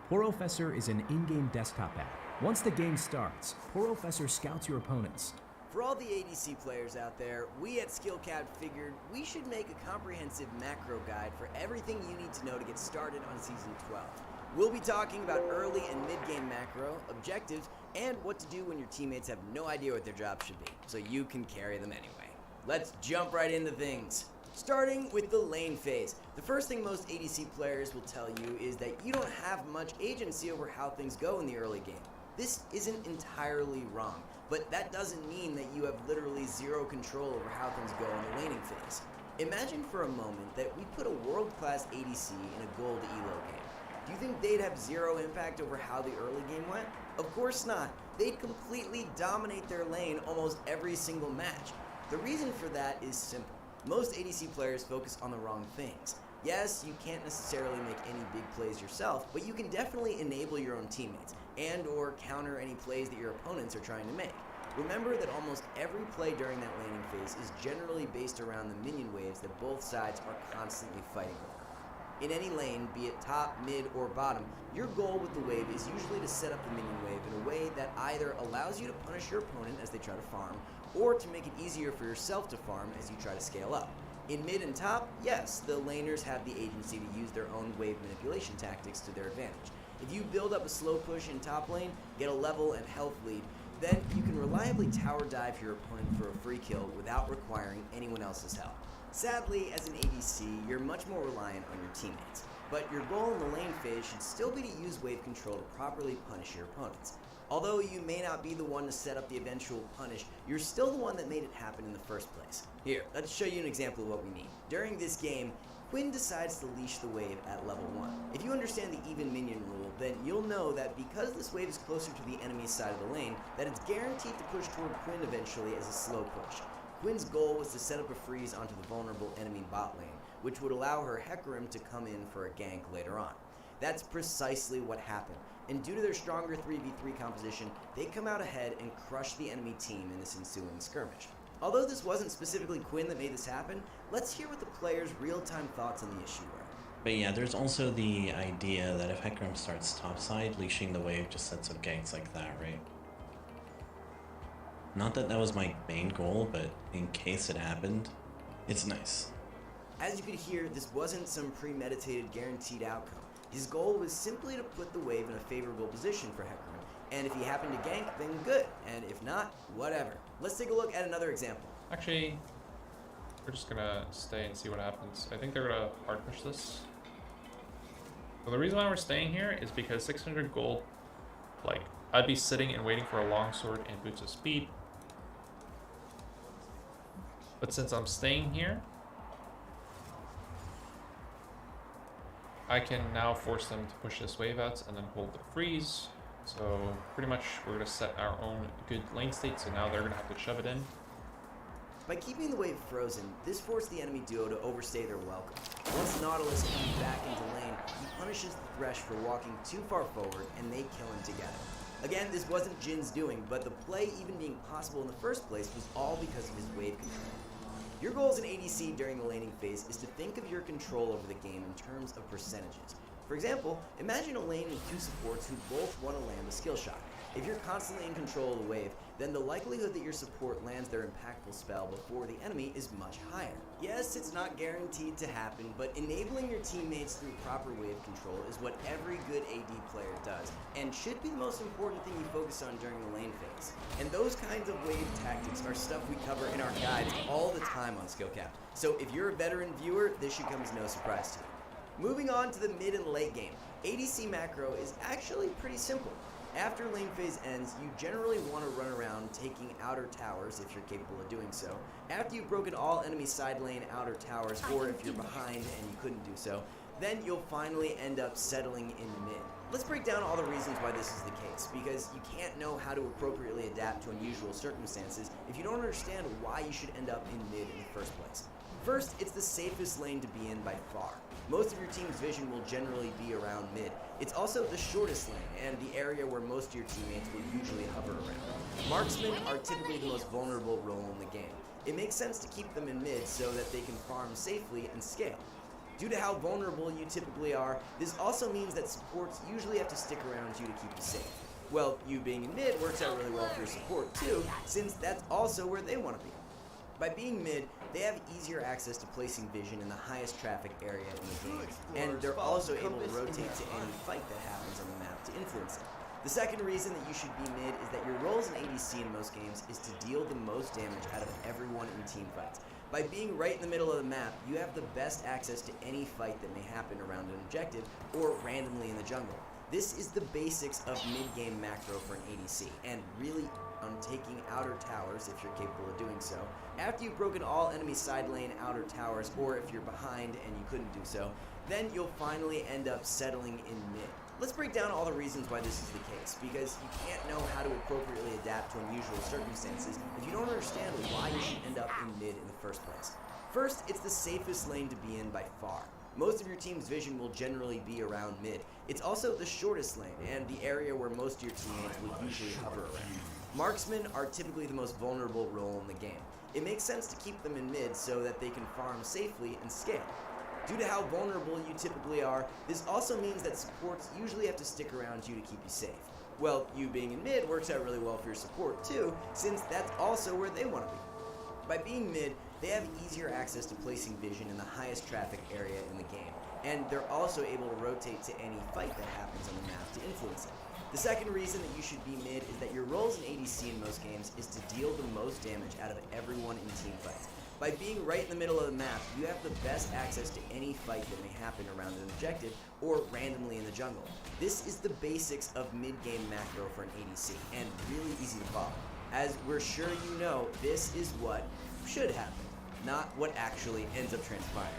Porofessor is an in-game desktop app. Once the game starts, Porofessor scouts your opponents. For all the ADC players out there, we at SkillCap figured we should make a comprehensive macro guide for everything you need to know to get started on Season 12. We'll be talking about early and mid-game macro, objectives, and what to do when your teammates have no idea what their job should be, so you can carry them anyway. Let's jump right into things. Starting with the lane phase. The first thing most ADC players will tell you is that you don't have much agency over how things go in the early game. This isn't entirely wrong, but that doesn't mean that you have literally zero control over how things go in the laning phase. Imagine for a moment that we put a world-class ADC in a gold elo game. Do you think they'd have zero impact over how the early game went? Of course not. They'd completely dominate their lane almost every single match. The reason for that is simple. Most ADC players focus on the wrong things. Yes, you can't necessarily make any big plays yourself, but you can definitely enable your own teammates and or counter any plays that your opponents are trying to make. Remember that almost every play during that laning phase is generally based around the minion waves that both sides are constantly fighting over. In any lane, be it top, mid, or bottom, your goal with the wave is usually to set up the minion wave in a way that either allows you to punish your opponent as they try to farm, or to make it easier for yourself to farm as you try to scale up. In mid and top, yes, the laners have the agency to use their own wave manipulation tactics to their advantage. If you build up a slow push in top lane, get a level and health lead, then you can reliably tower dive your opponent for a free kill without requiring anyone else's help. Sadly, as an ADC, you're much more reliant on your teammates, but your goal in the lane phase should still be to use wave control to properly punish your opponents. Although you may not be the one to set up the eventual punish, you're still the one that made it happen in the first place. Here, let's show you an example of what we mean. During this game, Quinn decides to leash the wave at level 1. If you understand the even minion rule, then you'll know that because this wave is closer to the enemy's side of the lane, that it's guaranteed to push toward Quinn eventually as a slow push. Quinn's goal was to set up a freeze onto the vulnerable enemy bot lane, which would allow her Hecarim to come in for a gank later on. That's precisely what happened, and due to their stronger 3v3 composition, they come out ahead and crush the enemy team in this ensuing skirmish. Although this wasn't specifically Quinn that made this happen, let's hear what the players' real-time thoughts on the issue were. But yeah, there's also the idea that if Hecarim starts topside, leashing the wave just sets up ganks like that, right? Not that that was my main goal, but in case it happened, it's nice. As you could hear, this wasn't some premeditated guaranteed outcome. His goal was simply to put the wave in a favorable position for Hecarim, and if he happened to gank, then good, and if not, whatever. Let's take a look at another example. Actually, we're just gonna stay and see what happens. I think they're gonna hard push this. So the reason why we're staying here is because 600 gold, like, I'd be sitting and waiting for a longsword and boots of speed. But since I'm staying here, I can now force them to push this wave out and then hold the freeze. So pretty much we're going to set our own good lane state, so now they're going to have to shove it in. By keeping the wave frozen, this forced the enemy duo to overstay their welcome. Once Nautilus comes back into lane, he punishes the Thresh for walking too far forward, and they kill him together. Again, this wasn't Jin's doing, but the play even being possible in the first place was all because of his wave control. Your goal as an ADC during the laning phase is to think of your control over the game in terms of percentages. For example, imagine a lane with two supports who both want to land a skill shot. If you're constantly in control of the wave, then the likelihood that your support lands their impactful spell before the enemy is much higher. Yes, it's not guaranteed to happen, but enabling your teammates through proper wave control is what every good AD player does, and should be the most important thing you focus on during the lane phase. And those kinds of wave tactics are stuff we cover in our guides all the time on SkillCap. So if you're a veteran viewer, this should come as no surprise to you. Moving on to the mid and late game, ADC macro is actually pretty simple. After lane phase ends, you generally want to run around taking outer towers if you're capable of doing so. After you've broken all enemy side lane outer towers, or if you're behind and you couldn't do so, then you'll finally end up settling in mid. Let's break down all the reasons why this is the case, because you can't know how to appropriately adapt to unusual circumstances if you don't understand why you should end up in mid in the first place. First, it's the safest lane to be in by far. Most of your team's vision will generally be around mid. It's also the shortest lane, and the area where most of your teammates will usually hover around. Marksmen are typically the most vulnerable role in the game. It makes sense to keep them in mid so that they can farm safely and scale. Due to how vulnerable you typically are, this also means that supports usually have to stick around you to keep you safe. Well, you being in mid works out really well for your support too, since that's also where they want to be. By being mid, they have easier access to placing vision in the highest traffic area in the game, and they're also able to rotate to any fight that happens on the map to influence it. The second reason that you should be mid is that your role as an ADC in most games is to deal the most damage out of everyone in team fights. By being right in the middle of the map, you have the best access to any fight that may happen around an objective or randomly in the jungle. This is the basics of mid-game macro for an ADC, and really on taking outer towers if you're capable of doing so. After you've broken all enemy side lane outer towers, or if you're behind and you couldn't do so, then you'll finally end up settling in mid. Let's break down all the reasons why this is the case, because you can't know how to appropriately adapt to unusual circumstances if you don't understand why you should end up in mid in the first place. First, it's the safest lane to be in by far. Most of your team's vision will generally be around mid. It's also the shortest lane, and the area where most of your teammates will usually hover around. Marksmen are typically the most vulnerable role in the game. It makes sense to keep them in mid so that they can farm safely and scale. Due to how vulnerable you typically are, this also means that supports usually have to stick around you to keep you safe. Well, you being in mid works out really well for your support too, since that's also where they want to be. By being mid, they have easier access to placing vision in the highest traffic area in the game, and they're also able to rotate to any fight that happens on the map to influence it. The second reason that you should be mid is that your role as an ADC in most games is to deal the most damage out of everyone in team fights. By being right in the middle of the map, you have the best access to any fight that may happen around an objective or randomly in the jungle. This is the basics of mid-game macro for an ADC, and really easy to follow. As we're sure you know, this is what should happen, not what actually ends up transpiring.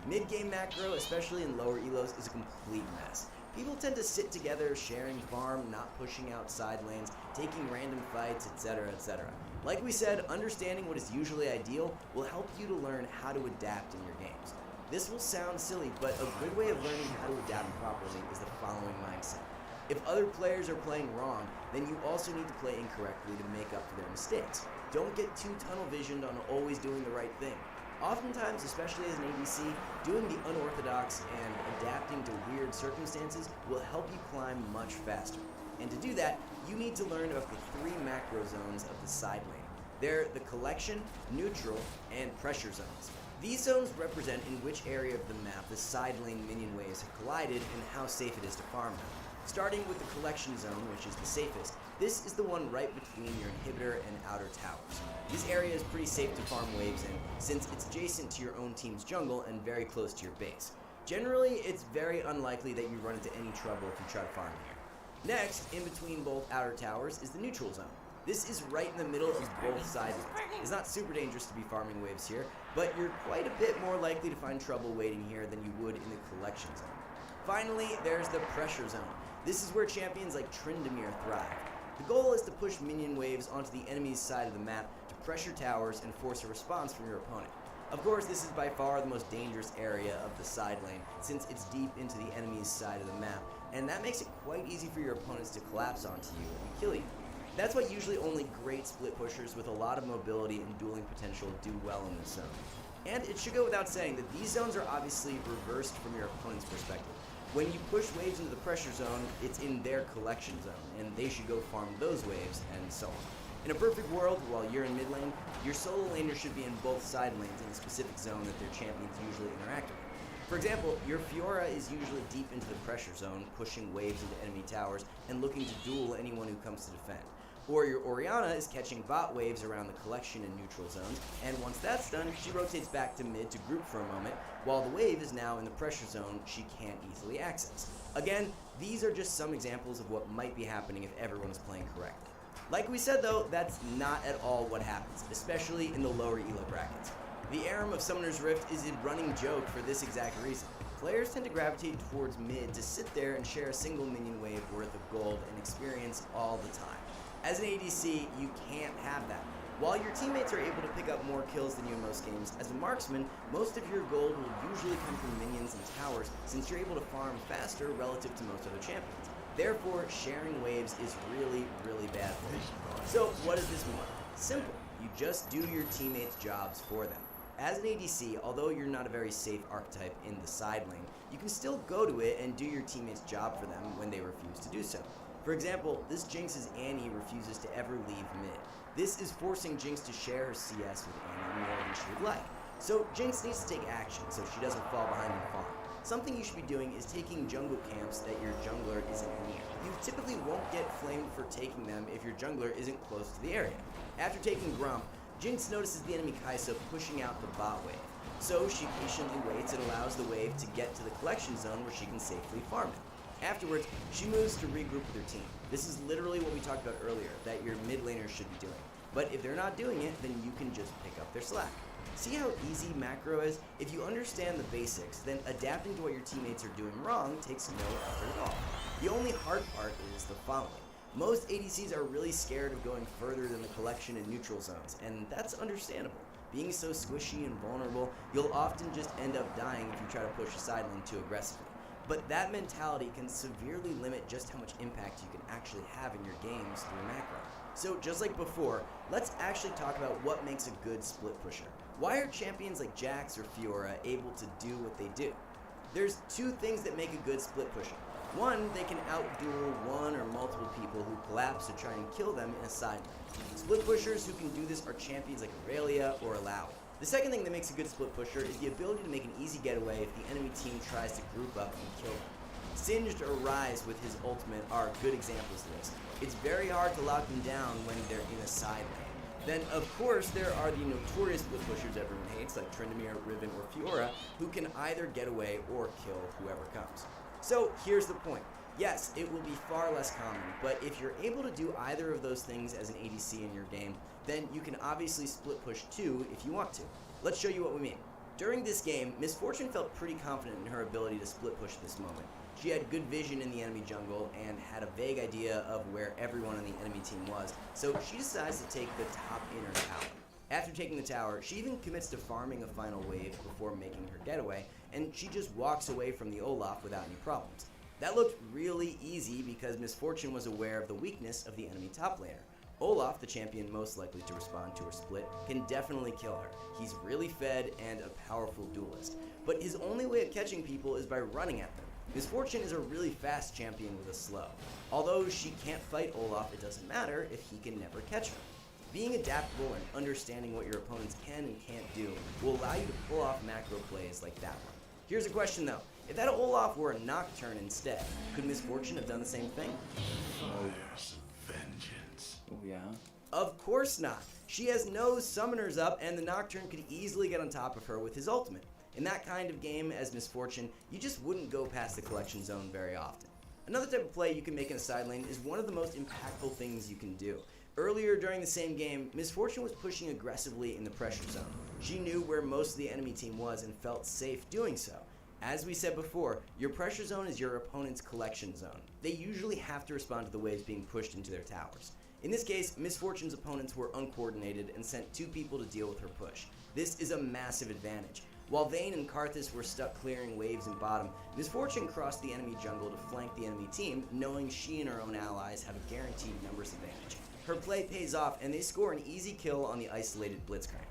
Mid-game macro, especially in lower elos, is a complete mess. People tend to sit together, sharing farm, not pushing out side lanes, taking random fights, etc., etc. Like we said, understanding what is usually ideal will help you to learn how to adapt in your games. This will sound silly, but a good way of learning how to adapt properly is the following mindset. If other players are playing wrong, then you also need to play incorrectly to make up for their mistakes. Don't get too tunnel visioned on always doing the right thing. Oftentimes, especially as an ADC, doing the unorthodox and adapting to weird circumstances will help you climb much faster. And to do that, you need to learn about the three macro zones of the side lane. They're the collection, neutral, and pressure zones. These zones represent in which area of the map the side lane minion waves have collided and how safe it is to farm them. Starting with the collection zone, which is the safest, this is the one right between your inhibitor and outer towers. This area is pretty safe to farm waves in, since it's adjacent to your own team's jungle and very close to your base. Generally, it's very unlikely that you run into any trouble if you try to farm here. Next, in between both outer towers, is the neutral zone. This is right in the middle of both side lanes. It's not super dangerous to be farming waves here, but you're quite a bit more likely to find trouble waiting here than you would in the collection zone. Finally, there's the pressure zone. This is where champions like Tryndamere thrive. The goal is to push minion waves onto the enemy's side of the map to pressure towers and force a response from your opponent. Of course, this is by far the most dangerous area of the side lane, since it's deep into the enemy's side of the map, and that makes it quite easy for your opponents to collapse onto you and kill you. That's why usually only great split pushers with a lot of mobility and dueling potential do well in this zone. And it should go without saying that these zones are obviously reversed from your opponent's perspective. When you push waves into the pressure zone, it's in their collection zone, and they should go farm those waves, and so on. In a perfect world, while you're in mid lane, your solo laner should be in both side lanes in a specific zone that their champions usually interact with. For example, your Fiora is usually deep into the pressure zone, pushing waves into enemy towers and looking to duel anyone who comes to defend. Or your Orianna is catching bot waves around the collection and neutral zones, and once that's done, she rotates back to mid to group for a moment, while the wave is now in the pressure zone she can't easily access. Again, these are just some examples of what might be happening if everyone is playing correctly. Like we said though, that's not at all what happens, especially in the lower elo brackets. The Aram of Summoner's Rift is a running joke for this exact reason. Players tend to gravitate towards mid to sit there and share a single minion wave worth of gold and experience all the time. As an ADC, you can't have that. While your teammates are able to pick up more kills than you in most games, as a marksman, most of your gold will usually come from minions and towers since you're able to farm faster relative to most other champions. Therefore, sharing waves is really, really bad for you. So what does this mean? Simple. You just do your teammates' jobs for them. As an ADC, although you're not a very safe archetype in the side lane, you can still go to it and do your teammates' job for them when they refuse to do so. For example, this Jinx's Annie refuses to ever leave mid. This is forcing Jinx to share her CS with Annie more than she would like. So Jinx needs to take action so she doesn't fall behind in farm. Something you should be doing is taking jungle camps that your jungler isn't near. You typically won't get flamed for taking them if your jungler isn't close to the area. After taking Grump, Jinx notices the enemy Kai'Sa pushing out the bot wave. So she patiently waits and allows the wave to get to the collection zone where she can safely farm it. Afterwards, she moves to regroup with her team. This is literally what we talked about earlier, that your mid laners should be doing. But if they're not doing it, then you can just pick up their slack. See how easy macro is? If you understand the basics, then adapting to what your teammates are doing wrong takes no effort at all. The only hard part is the following. Most ADCs are really scared of going further than the collection and neutral zones, and that's understandable. Being so squishy and vulnerable, you'll often just end up dying if you try to push a side lane too aggressively. But that mentality can severely limit just how much impact you can actually have in your games through macro. So just like before, let's actually talk about what makes a good split pusher. Why are champions like Jax or Fiora able to do what they do? There's two things that make a good split pusher. One, they can outduel one or multiple people who collapse to try and kill them in a side lane. Split pushers who can do this are champions like Aurelia or Allow. The second thing that makes a good split pusher is the ability to make an easy getaway if the enemy team tries to group up and kill them. Singed or Rise with his ultimate are good examples of this. It's very hard to lock them down when they're in a side lane. Then, of course, there are the notorious split pushers everyone hates, like Tryndamere, Riven, or Fiora, who can either get away or kill whoever comes. So, here's the point. Yes, it will be far less common, but if you're able to do either of those things as an ADC in your game, then you can obviously split push too if you want to. Let's show you what we mean. During this game, Miss Fortune felt pretty confident in her ability to split push this moment. She had good vision in the enemy jungle and had a vague idea of where everyone on the enemy team was, so she decides to take the top inner tower. After taking the tower, she even commits to farming a final wave before making her getaway, and she just walks away from the Olaf without any problems. That looked really easy because Miss Fortune was aware of the weakness of the enemy top laner. Olaf, the champion most likely to respond to her split, can definitely kill her. He's really fed and a powerful duelist, but his only way of catching people is by running at them. Miss Fortune is a really fast champion with a slow. Although she can't fight Olaf, it doesn't matter if he can never catch her. Being adaptable and understanding what your opponents can and can't do will allow you to pull off macro plays like that one. Here's a question though. If that Olaf were a Nocturne instead, could Miss Fortune have done the same thing? Fires of vengeance. Oh yeah? Of course not. She has no summoners up and the Nocturne could easily get on top of her with his ultimate. In that kind of game as Miss Fortune, you just wouldn't go past the collection zone very often. Another type of play you can make in a side lane is one of the most impactful things you can do. Earlier during the same game, Miss Fortune was pushing aggressively in the pressure zone. She knew where most of the enemy team was and felt safe doing so. As we said before, your pressure zone is your opponent's collection zone. They usually have to respond to the waves being pushed into their towers. In this case, Miss Fortune's opponents were uncoordinated and sent two people to deal with her push. This is a massive advantage. While Vayne and Karthus were stuck clearing waves in bottom, Miss Fortune crossed the enemy jungle to flank the enemy team, knowing she and her own allies have a guaranteed numbers advantage. Her play pays off and they score an easy kill on the isolated Blitzcrank.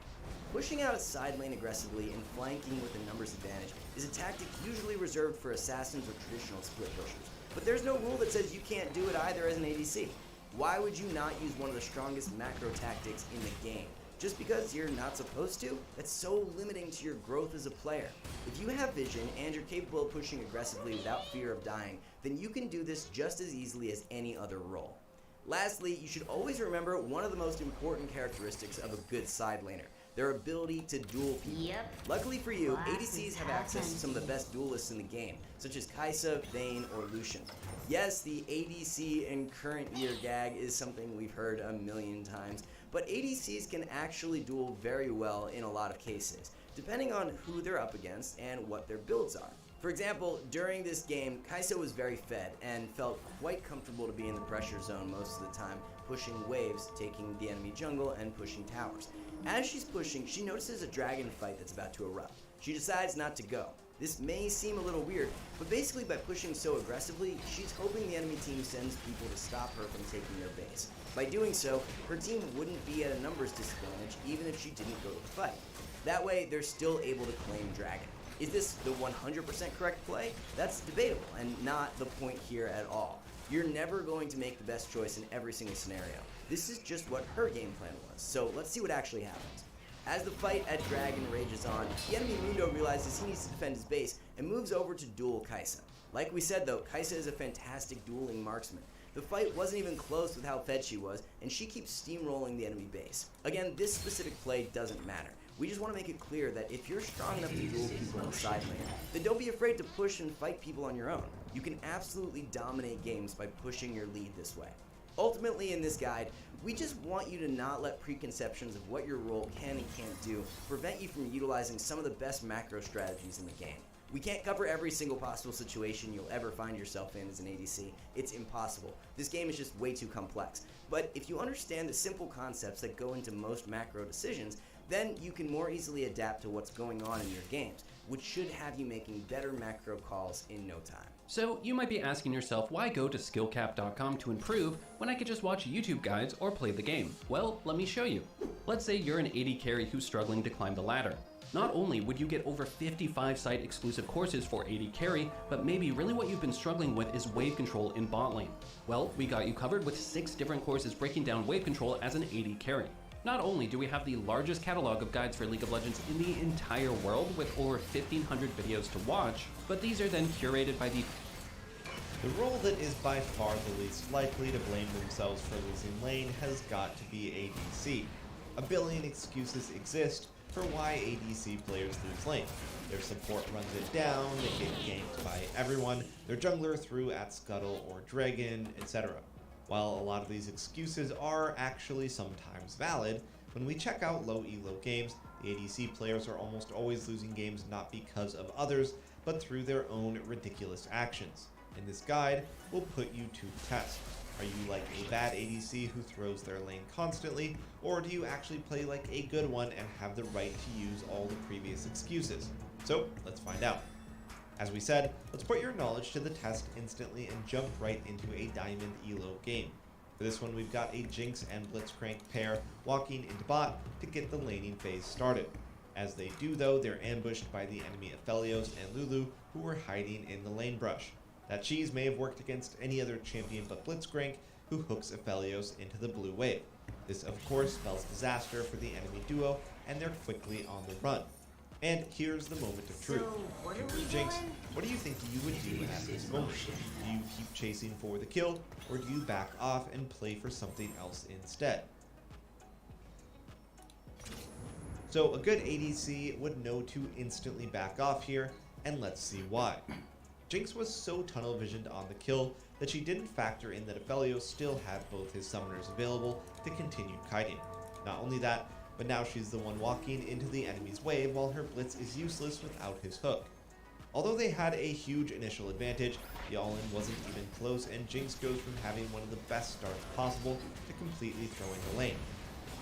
Pushing out a side lane aggressively and flanking with a numbers advantage is a tactic usually reserved for assassins or traditional split pushers. But there's no rule that says you can't do it either as an ADC. Why would you not use one of the strongest macro tactics in the game? Just because you're not supposed to? That's so limiting to your growth as a player. If you have vision and you're capable of pushing aggressively without fear of dying, then you can do this just as easily as any other role. Lastly, you should always remember one of the most important characteristics of a good side laner, their ability to duel people. Yep. Luckily for you, Glasses ADCs have access to some of the best duelists in the game, such as Kai'Sa, Vayne, or Lucian. Yes, the ADC and current year gag is something we've heard a million times, but ADCs can actually duel very well in a lot of cases, depending on who they're up against and what their builds are. For example, during this game, Kai'Sa was very fed and felt quite comfortable to be in the pressure zone most of the time, pushing waves, taking the enemy jungle, and pushing towers. As she's pushing, she notices a dragon fight that's about to erupt. She decides not to go. This may seem a little weird, but basically by pushing so aggressively, she's hoping the enemy team sends people to stop her from taking their base. By doing so, her team wouldn't be at a numbers disadvantage even if she didn't go to the fight. That way, they're still able to claim Dragon. Is this the 100% correct play? That's debatable and not the point here at all. You're never going to make the best choice in every single scenario. This is just what her game plan was, so let's see what actually happens. As the fight at Dragon rages on, the enemy Mundo realizes he needs to defend his base and moves over to duel Kai'Sa. Like we said though, Kai'Sa is a fantastic dueling marksman. The fight wasn't even close with how fed she was, and she keeps steamrolling the enemy base. Again, this specific play doesn't matter. We just want to make it clear that if you're strong enough to duel people in the side lane, then don't be afraid to push and fight people on your own. You can absolutely dominate games by pushing your lead this way. Ultimately in this guide, we just want you to not let preconceptions of what your role can and can't do prevent you from utilizing some of the best macro strategies in the game. We can't cover every single possible situation you'll ever find yourself in as an ADC. It's impossible. This game is just way too complex. But if you understand the simple concepts that go into most macro decisions, then you can more easily adapt to what's going on in your games, which should have you making better macro calls in no time. So you might be asking yourself, why go to skillcap.com to improve when I could just watch YouTube guides or play the game? Well, let me show you. Let's say you're an AD carry who's struggling to climb the ladder. Not only would you get over 55 site exclusive courses for AD carry, but maybe really what you've been struggling with is wave control in bot lane. Well, we got you covered with 6 different courses breaking down wave control as an AD carry. Not only do we have the largest catalog of guides for League of Legends in the entire world with over 1,500 videos to watch, but these are then curated by the role that is by far the least likely to blame themselves for losing lane has got to be ADC. A billion excuses exist for why ADC players lose lane. Their support runs it down, they get ganked by everyone, their jungler threw at Scuttle or Dragon, etc. While a lot of these excuses are actually sometimes valid, when we check out low elo games, the ADC players are almost always losing games not because of others, but through their own ridiculous actions. In this guide, we'll put you to the test. Are you like a bad ADC who throws their lane constantly, or do you actually play like a good one and have the right to use all the previous excuses? So, let's find out. As we said, let's put your knowledge to the test instantly and jump right into a Diamond Elo game. For this one, we've got a Jinx and Blitzcrank pair walking into bot to get the laning phase started. As they do though, they're ambushed by the enemy Aphelios and Lulu, who were hiding in the lane brush. That cheese may have worked against any other champion but Blitzcrank, who hooks Aphelios into the blue wave. This of course spells disaster for the enemy duo, and they're quickly on the run. And here's the moment of truth. If you were Jinx, what do you think you would do at this moment? Do you keep chasing for the kill, or do you back off and play for something else instead? So a good ADC would know to instantly back off here, and let's see why. Jinx was so tunnel visioned on the kill that she didn't factor in that Aphelios still had both his summoners available to continue kiting. Not only that, but now she's the one walking into the enemy's wave while her blitz is useless without his hook. Although they had a huge initial advantage, the all-in wasn't even close, and Jinx goes from having one of the best starts possible to completely throwing the lane.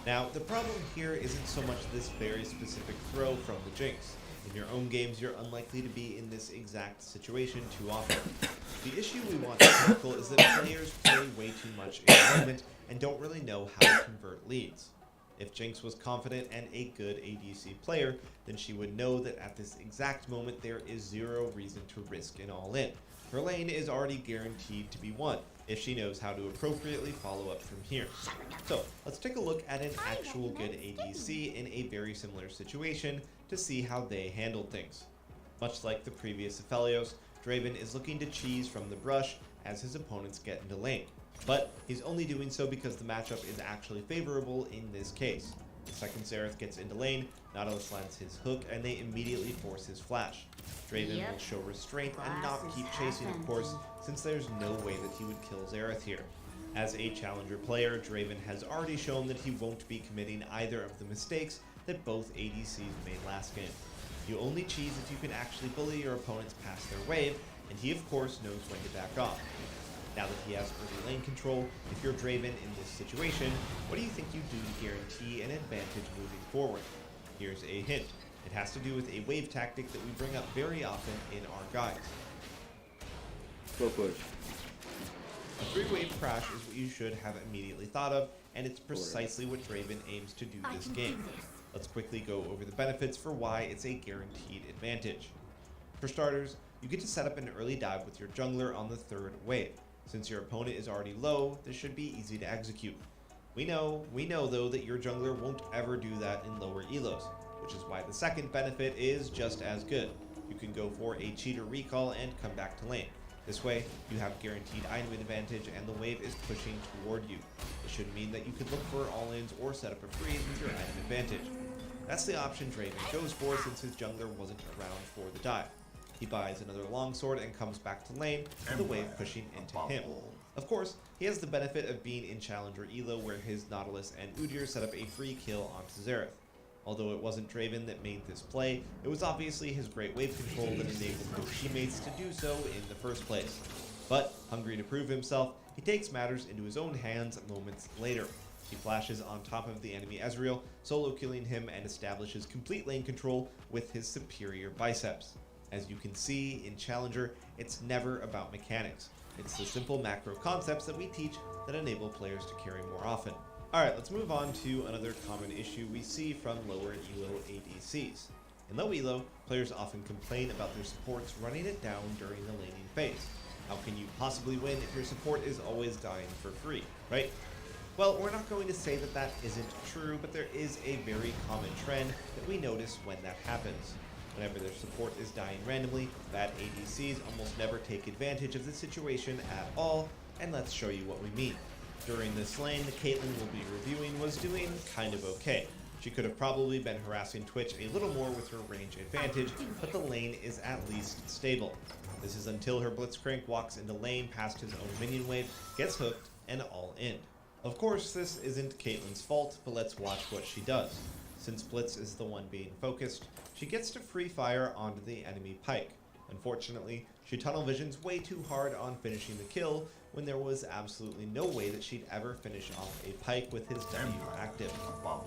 Now, the problem here isn't so much this very specific throw from the Jinx. In your own games, you're unlikely to be in this exact situation too often. The issue we want to tackle is that players play way too much in the moment and don't really know how to convert leads. If Jinx was confident and a good ADC player, then she would know that at this exact moment there is zero reason to risk an all-in. Her lane is already guaranteed to be won, if she knows how to appropriately follow up from here. So, let's take a look at an actual good ADC in a very similar situation to see how they handled things. Much like the previous Aphelios, Draven is looking to cheese from the brush as his opponents get into lane. But he's only doing so because the matchup is actually favorable in this case. The second Xerath gets into lane, Nautilus lands his hook, and they immediately force his flash. Draven will show restraint and not keep chasing, of course, since there's no way that he would kill Xerath here. As a challenger player, Draven has already shown that he won't be committing either of the mistakes that both ADCs made last game. You only cheese if you can actually bully your opponents past their wave, and he of course knows when to back off. Now that he has early lane control, if you're Draven in this situation, what do you think you do to guarantee an advantage moving forward? Here's a hint. It has to do with a wave tactic that we bring up very often in our guides. Slow push. A 3-wave crash is what you should have immediately thought of, and it's precisely what Draven aims to do this game. Let's quickly go over the benefits for why it's a guaranteed advantage. For starters, you get to set up an early dive with your jungler on the 3rd wave. Since your opponent is already low, this should be easy to execute. We know though that your jungler won't ever do that in lower elos, which is why the second benefit is just as good. You can go for a cheater recall and come back to lane. This way, you have guaranteed item advantage and the wave is pushing toward you. This should mean that you could look for all-ins or set up a freeze with your item advantage. That's the option Draven goes for since his jungler wasn't around for the dive. He buys another longsword and comes back to lane with the wave pushing into him. Of course, he has the benefit of being in Challenger Elo where his Nautilus and Udyr set up a free kill onto Xerath. Although it wasn't Draven that made this play, it was obviously his great wave control that enabled his teammates to do so in the first place. But, hungry to prove himself, he takes matters into his own hands moments later. He flashes on top of the enemy Ezreal, solo killing him and establishes complete lane control with his superior biceps. As you can see, in Challenger, it's never about mechanics. It's the simple macro concepts that we teach that enable players to carry more often. Alright, let's move on to another common issue we see from lower elo ADCs. In low elo, players often complain about their supports running it down during the laning phase. How can you possibly win if your support is always dying for free, right? Well, we're not going to say that that isn't true, but there is a very common trend that we notice when that happens. Whenever their support is dying randomly, bad ADCs almost never take advantage of the situation at all, and let's show you what we mean. During this lane, the Caitlyn we'll be reviewing was doing kind of okay. She could have probably been harassing Twitch a little more with her range advantage, but the lane is at least stable. This is until her Blitzcrank walks into lane past his own minion wave, gets hooked, and all in. Of course, this isn't Caitlyn's fault, but let's watch what she does. Since Blitz is the one being focused, she gets to free fire onto the enemy Pyke. Unfortunately, she tunnel visions way too hard on finishing the kill when there was absolutely no way that she'd ever finish off a Pyke with his W active.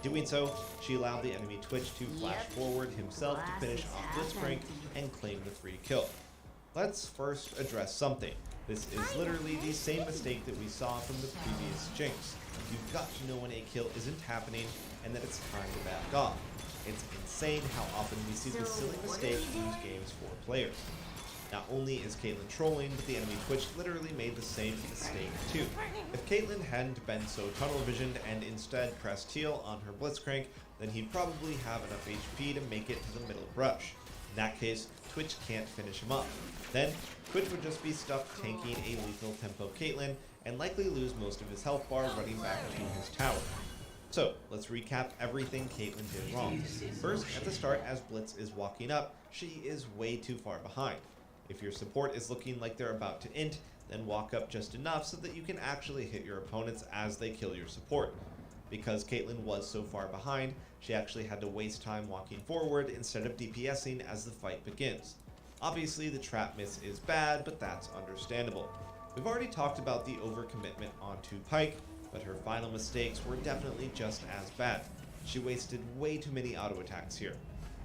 Doing so, she allowed the enemy Twitch to flash forward himself to finish off Blitzcrank and claim the free kill. Let's first address something. This is literally the same mistake that we saw from the previous Jinx. You've got to know when a kill isn't happening and that it's time to back off. It's insane how often we see this silly mistake lose games for players. Not only is Caitlyn trolling, but the enemy Twitch literally made the same mistake too. If Caitlyn hadn't been so tunnel visioned and instead pressed teal on her Blitzcrank, then he'd probably have enough HP to make it to the middle brush. In that case, Twitch can't finish him up. Then, Twitch would just be stuck tanking a lethal tempo Caitlyn and likely lose most of his health bar running back to his tower. So, let's recap everything Caitlyn did wrong. First, at the start as Blitz is walking up, she is way too far behind. If your support is looking like they're about to int, then walk up just enough so that you can actually hit your opponents as they kill your support. Because Caitlyn was so far behind, she actually had to waste time walking forward instead of DPSing as the fight begins. Obviously the trap miss is bad, but that's understandable. We've already talked about the overcommitment onto Pyke, but her final mistakes were definitely just as bad. She wasted way too many auto attacks here.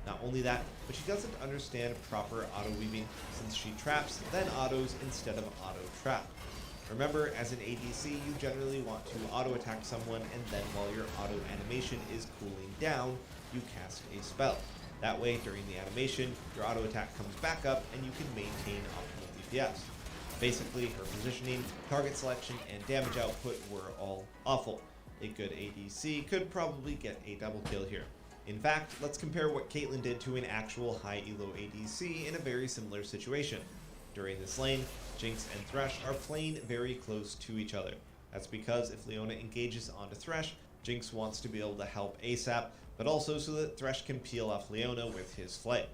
Not only that, but she doesn't understand proper auto weaving since she traps, then autos instead of auto trap. Remember, as an ADC, you generally want to auto attack someone and then while your auto animation is cooling down, you cast a spell. That way, during the animation, your auto attack comes back up and you can maintain optimal DPS. Basically, her positioning, target selection, and damage output were all awful. A good ADC could probably get a double kill here. In fact, let's compare what Caitlyn did to an actual high elo ADC in a very similar situation. During this lane, Jinx and Thresh are playing very close to each other. That's because if Leona engages onto Thresh, Jinx wants to be able to help ASAP, but also so that Thresh can peel off Leona with his flame.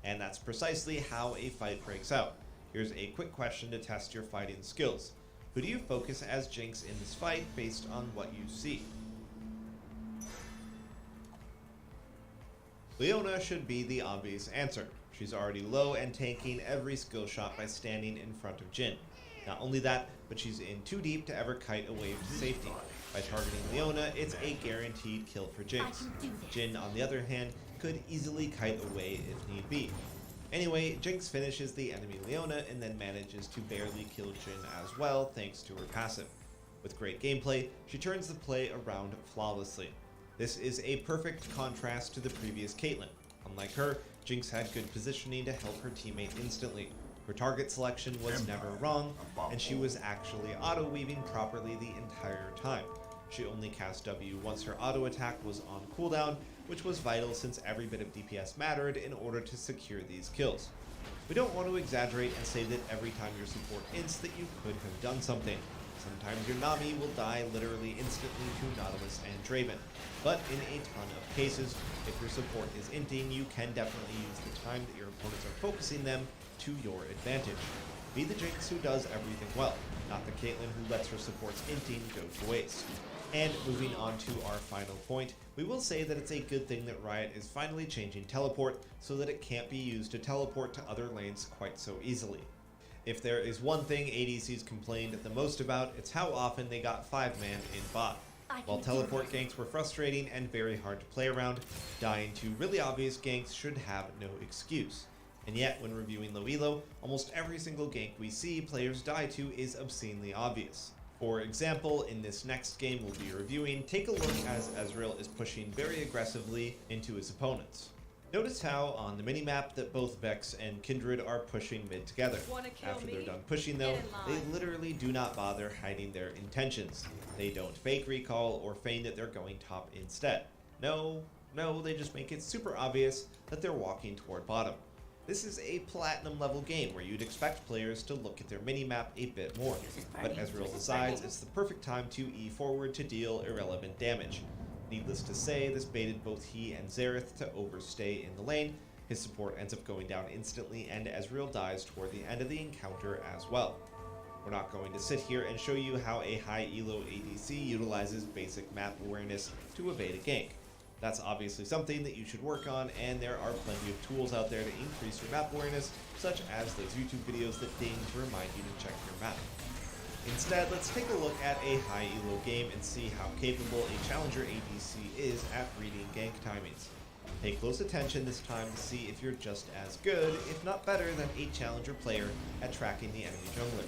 And that's precisely how a fight breaks out. Here's a quick question to test your fighting skills. Who do you focus as Jinx in this fight based on what you see? Leona should be the obvious answer. She's already low and tanking every skill shot by standing in front of Jhin. Not only that, but she's in too deep to ever kite a wave to safety. By targeting Leona, it's a guaranteed kill for Jinx. Jhin, on the other hand, could easily kite away if need be. Anyway, Jinx finishes the enemy Leona and then manages to barely kill Jhin as well thanks to her passive. With great gameplay, she turns the play around flawlessly. This is a perfect contrast to the previous Caitlyn. Unlike her, Jinx had good positioning to help her teammate instantly. Her target selection was never wrong, and she was actually auto-weaving properly the entire time. She only cast W once her auto attack was on cooldown, which was vital since every bit of DPS mattered in order to secure these kills. We don't want to exaggerate and say that every time your support ints that you could have done something. Sometimes your Nami will die literally instantly to Nautilus and Draven, but in a ton of cases, if your support is inting, you can definitely use the time that your opponents are focusing them to your advantage. Be the Jinx who does everything well, not the Caitlyn who lets her support's inting go to waste. And moving on to our final point, we will say that it's a good thing that Riot is finally changing teleport so that it can't be used to teleport to other lanes quite so easily. If there is one thing ADCs complained the most about, it's how often they got 5-man in bot. While teleport ganks were frustrating and very hard to play around, dying to really obvious ganks should have no excuse. And yet, when reviewing low elo, almost every single gank we see players die to is obscenely obvious. For example, in this next game we'll be reviewing, take a look as Ezreal is pushing very aggressively into his opponents. Notice how on the minimap that both Vex and Kindred are pushing mid together. After they're done pushing though, they literally do not bother hiding their intentions. They don't fake recall or feign that they're going top instead. No, they just make it super obvious that they're walking toward bottom. This is a platinum level game where you'd expect players to look at their minimap a bit more, but Ezreal decides it's the perfect time to E forward to deal irrelevant damage. Needless to say, this baited both he and Xerath to overstay in the lane. His support ends up going down instantly and Ezreal dies toward the end of the encounter as well. We're not going to sit here and show you how a high elo ADC utilizes basic map awareness to evade a gank. That's obviously something that you should work on, and there are plenty of tools out there to increase your map awareness, such as those YouTube videos that ding to remind you to check your map. Instead, let's take a look at a high elo game and see how capable a challenger ADC is at reading gank timings. Pay close attention this time to see if you're just as good, if not better, than a challenger player at tracking the enemy jungler.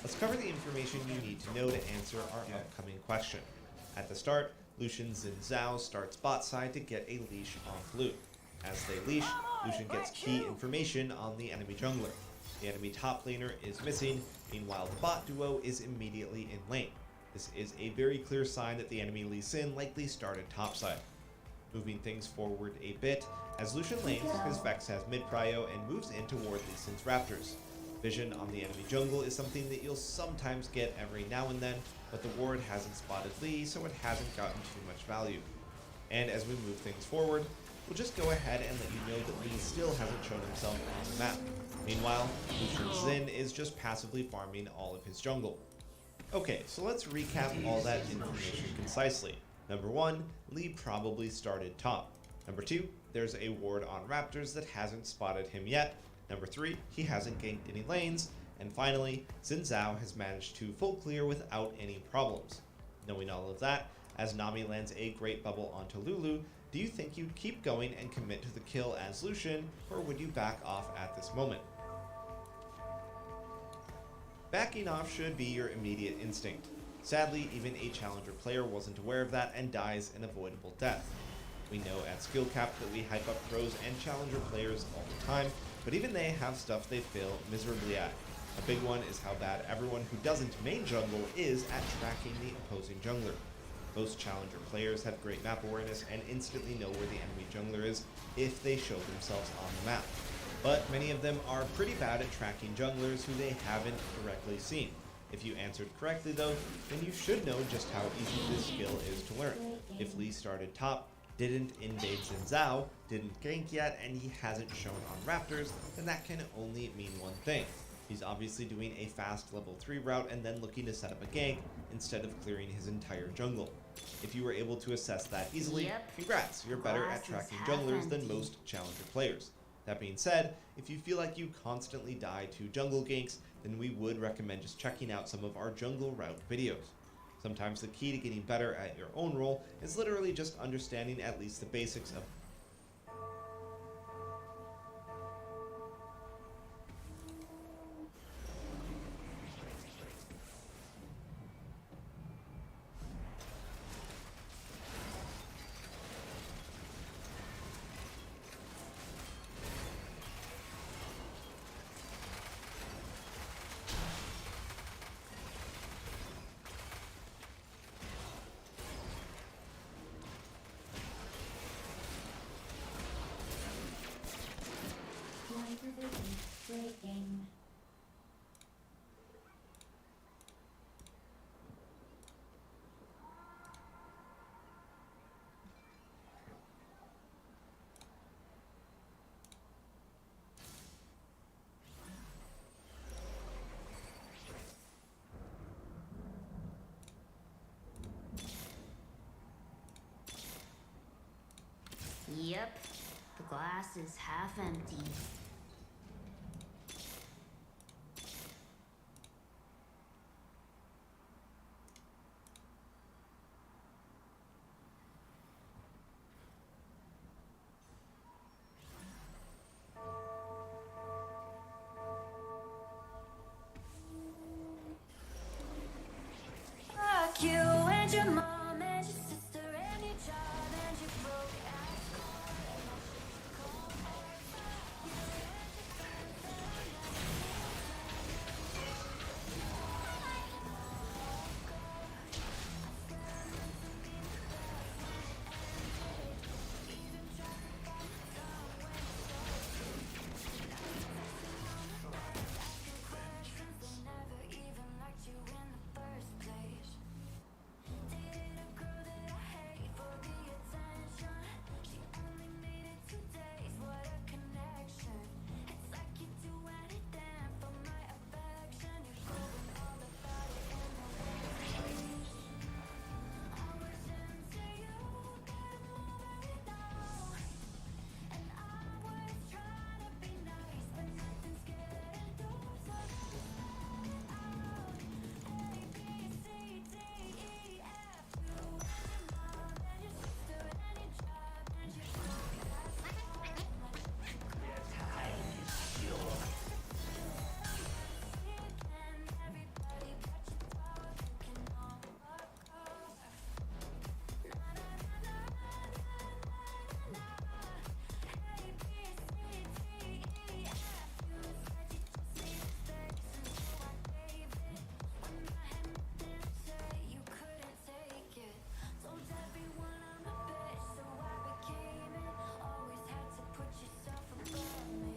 Let's cover the information you need to know to answer our upcoming question. At the start, Lucian Xin Zhao starts bot side to get a leash on blue. As they leash, Lucian gets key information on the enemy jungler. The enemy top laner is missing, meanwhile the bot duo is immediately in lane. This is a very clear sign that the enemy Lee Sin likely started topside. Moving things forward a bit, as Lucian lanes, his Vex has mid-prio and moves in toward Lee Sin's Raptors. Vision on the enemy jungle is something that you'll sometimes get every now and then, but the ward hasn't spotted Lee, so it hasn't gotten too much value. And as we move things forward, we'll just go ahead and let you know that Lee still hasn't shown himself on the map. Meanwhile, Lucian Xin is just passively farming all of his jungle. Okay, so let's recap all that information concisely. Number 1, Lee probably started top. Number 2, there's a ward on Raptors that hasn't spotted him yet. Number 3, he hasn't ganked any lanes. And finally, Xin Zhao has managed to full clear without any problems. Knowing all of that, as Nami lands a great bubble onto Lulu, do you think you'd keep going and commit to the kill as Lucian, or would you back off at this moment? Backing off should be your immediate instinct. Sadly, even a challenger player wasn't aware of that and dies an avoidable death. We know at Skill Cap that we hype up pros and challenger players all the time, but even they have stuff they fail miserably at. A big one is how bad everyone who doesn't main jungle is at tracking the opposing jungler. Most challenger players have great map awareness and instantly know where the enemy jungler is if they show themselves on the map. But many of them are pretty bad at tracking junglers who they haven't directly seen. If you answered correctly though, then you should know just how easy this skill is to learn. If Lee started top, didn't invade Xin Zhao, didn't gank yet, and he hasn't shown on Raptors, then that can only mean one thing. He's obviously doing a fast level 3 route and then looking to set up a gank instead of clearing his entire jungle. If you were able to assess that easily, congrats, you're better at tracking junglers than most challenger players. That being said, if you feel like you constantly die to jungle ganks, then we would recommend just checking out some of our jungle route videos. Sometimes the key to getting better at your own role is literally just understanding at least the basics of Yep, the glass is half empty. Fuck you and your mom and your sister and your job and your broke ass car and your shitty cold heart. Fuck you and your friends that I never see again. Even tried to bite my tongue when I said asking questions that never even liked you in the first place. Dated a girl that I hate for the attention. She only made it 2 days, what a connection. It's like you do anything for my affection. You're going all about it in the worst ways. I was into you, getting over it now. And I was trying to be nice, but nothing's getting through. So A, B, C, D, E, F. You and your mom and your sister and your job and your broke ass car and my shitty cold again. Everybody got your dog thinking on what goes. Na na na na na na na. A, B, C, D, E, F. You said you just needed space, and so I gave it. When I had nothing to say, you couldn't take it. Told everyone I'm a bitch, so I became it. Always had to put yourself above me.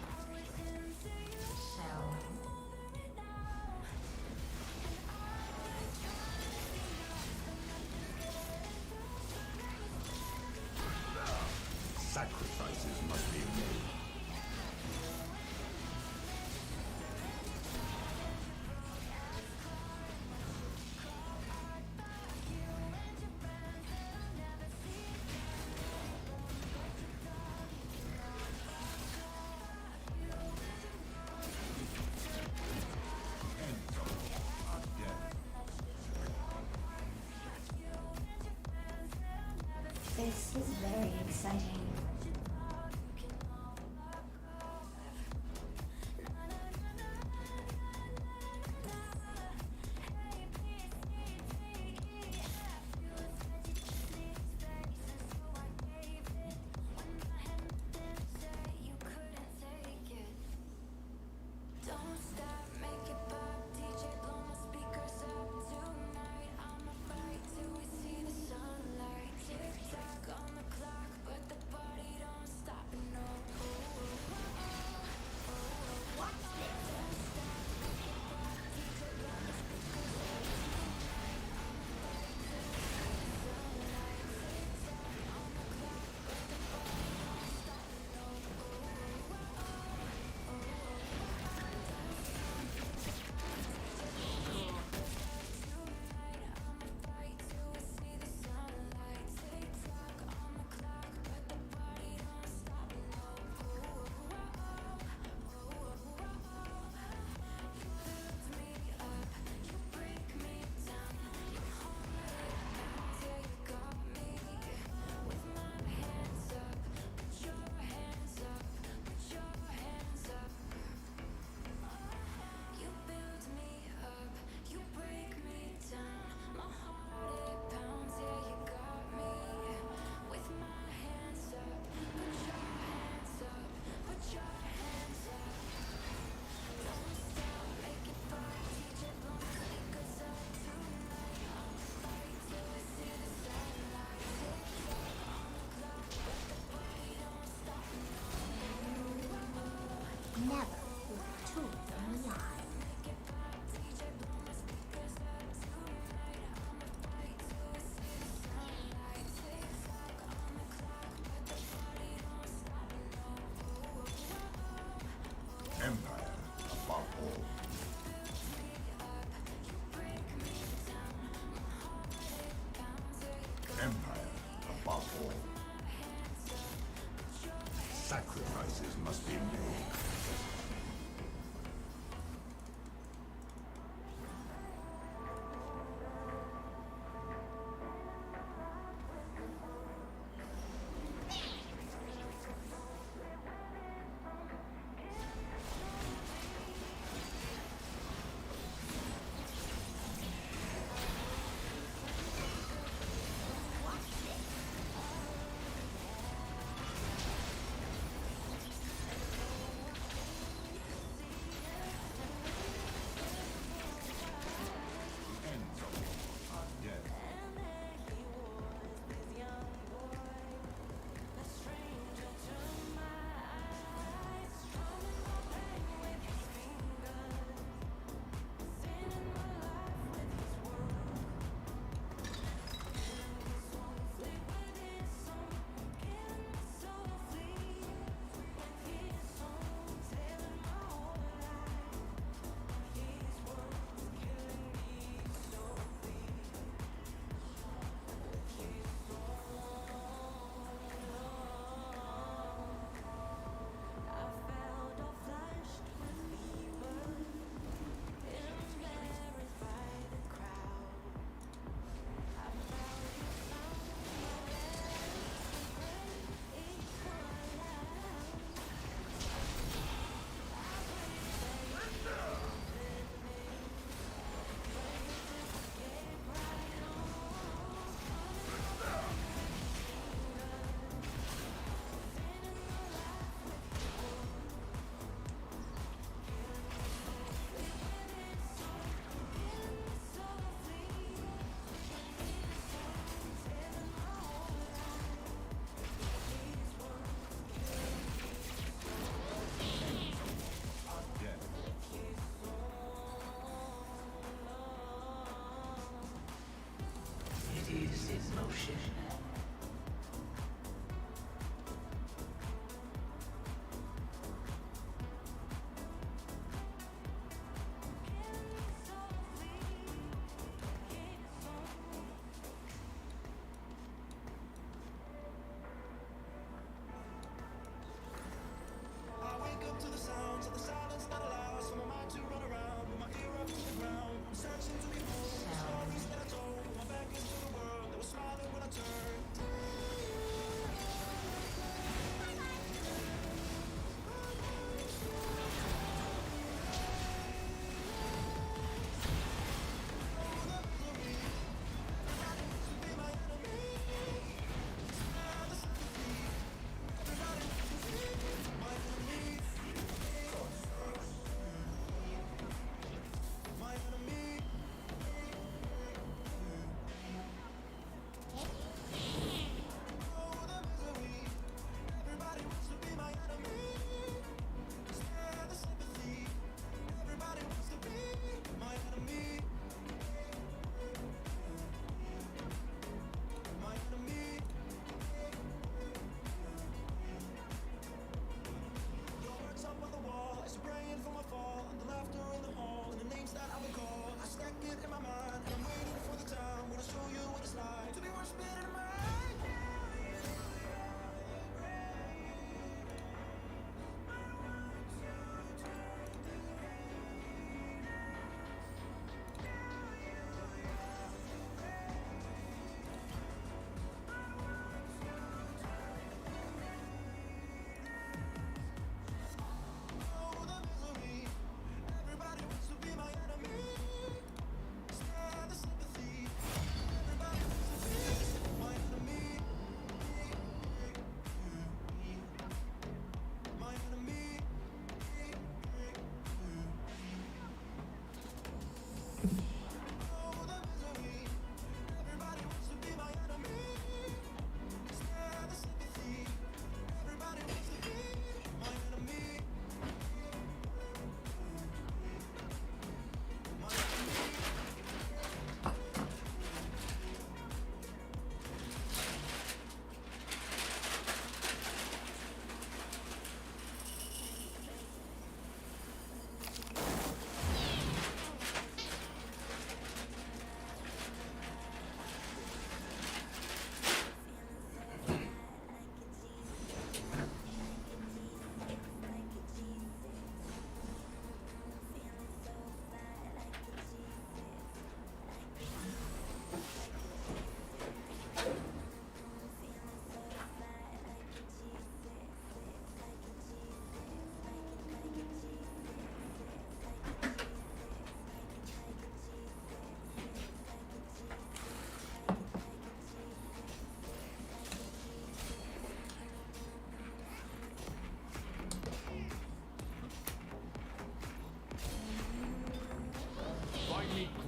I was into you, over it now. And I was trying to be nice, but nothing's getting through. So now you Sacrifices must be made. This is very exciting. Don't stop, make it pop, DJ blow my speakers up tonight. I'ma fight till we see the sunlight. Tick tock on the clock, but the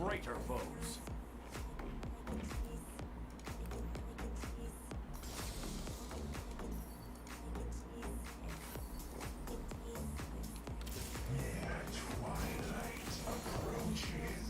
traitor foes. Twilight approaches.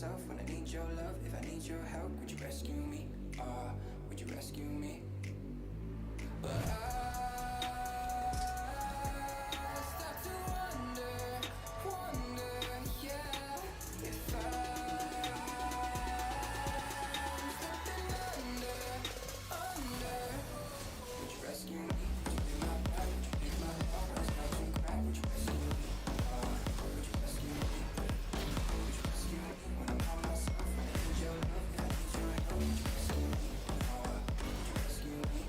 myself when I need your love. If I need your help, would you rescue me? Would you rescue me? But I start to wonder, yeah, if I'm slipping under. Would you rescue me? Would you be my back? Would you take my heart when I start to cry? Would you rescue me? Would you rescue me? Would you rescue me when I'm by myself? When I need your love, if I need your help, would you rescue me? Would you rescue me?